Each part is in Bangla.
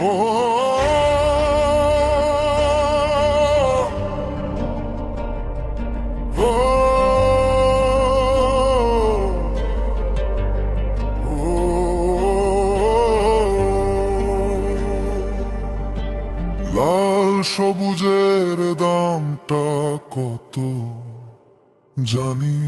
ও লাল সবুজের দামটা কত জানি,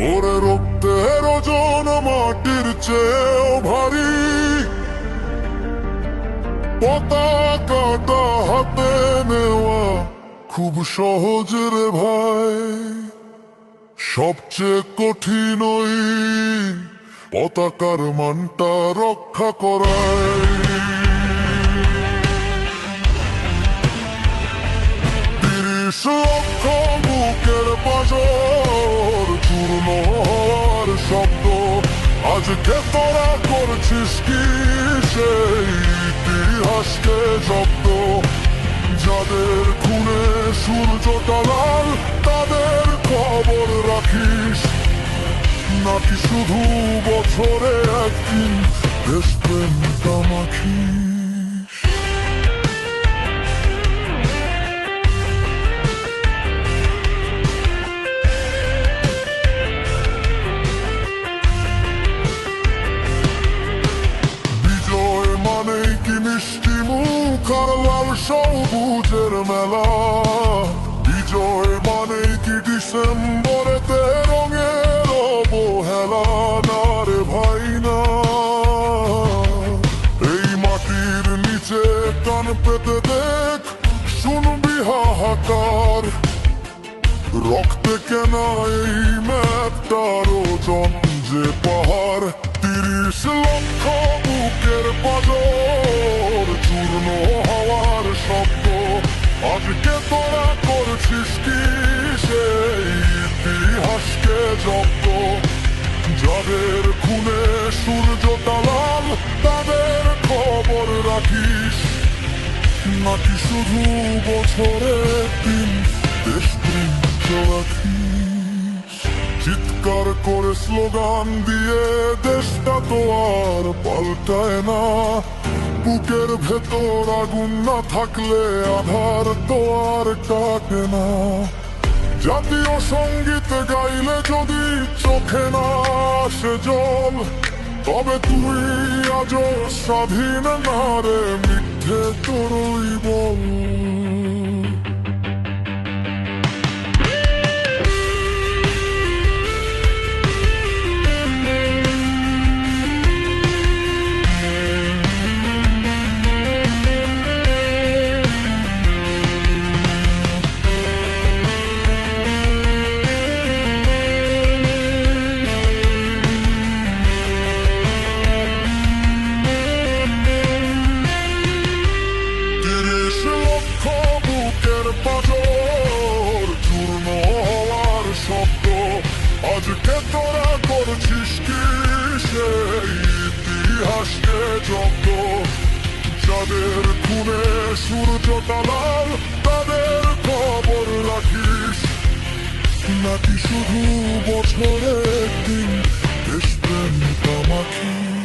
ওরে রক্তের ওজন মাটির চেয়েও ভারী, পতাকাটা হাতে নেওয়া খুব সহজ রে ভাই, সবচেয়ে কঠিন ওই পতাকার মানটা রক্ষা করাই। 30 লক্ষ বুকের পাঁজর চূর্ণ হওয়ার শব্দ, আজকে তোরা করছিস কি সেই ইতিহাসকে জব্দ? যাদের খুনে সূর্যটা লাল তাদের খবর রাখিস, নাকি শুধু বছরে একদিন দেশপ্রেমটা মাখিস? বিজয় মানেই কি মিষ্টি মুখ আর লাল সবুজের মেলা? বিজয় মানেই কি ডিসেম্বরেতে রঙের অবহেলা? না রে ভাই না, এই মাটির নিচে কান পেতে দেখ, শুনবি হাহাকার। রক্তে কেনা এই ম্যাপটার ওজন যে পাহাড়, 30 লক্ষ বুকের পাঁজর চূর্ণ হওয়ার শব্দ, আজকে তোরা করছিস কি সেই ইতিহাসকে জব্দ? যাদের খুনে সূর্যটা লাল তাদের খবর রাখিস, নাকি শুধু বছরে একদিন দেশপ্রেমটা রাখিস? চিৎকার করে স্লোগান দিয়ে দেশটা তো আর পাল্টায় না, বুকের ভেতর আগুন না থাকলে আধার তো আর কাটে না। জাতীয় সঙ্গীত গাইলে যদি চোখে না আসে জল, তবে তুই আজও স্বাধীন না রে, মিথ্যে তোরই বল। আজকে তোরা করছিস কি সেই ইতিহাসকে জব্দ? যাদের খুনে সূর্যটা লাল তাদের খবর রাখিস, নাকি শুধু বছরে একদিন দেশপ্রেমটা মাখিস?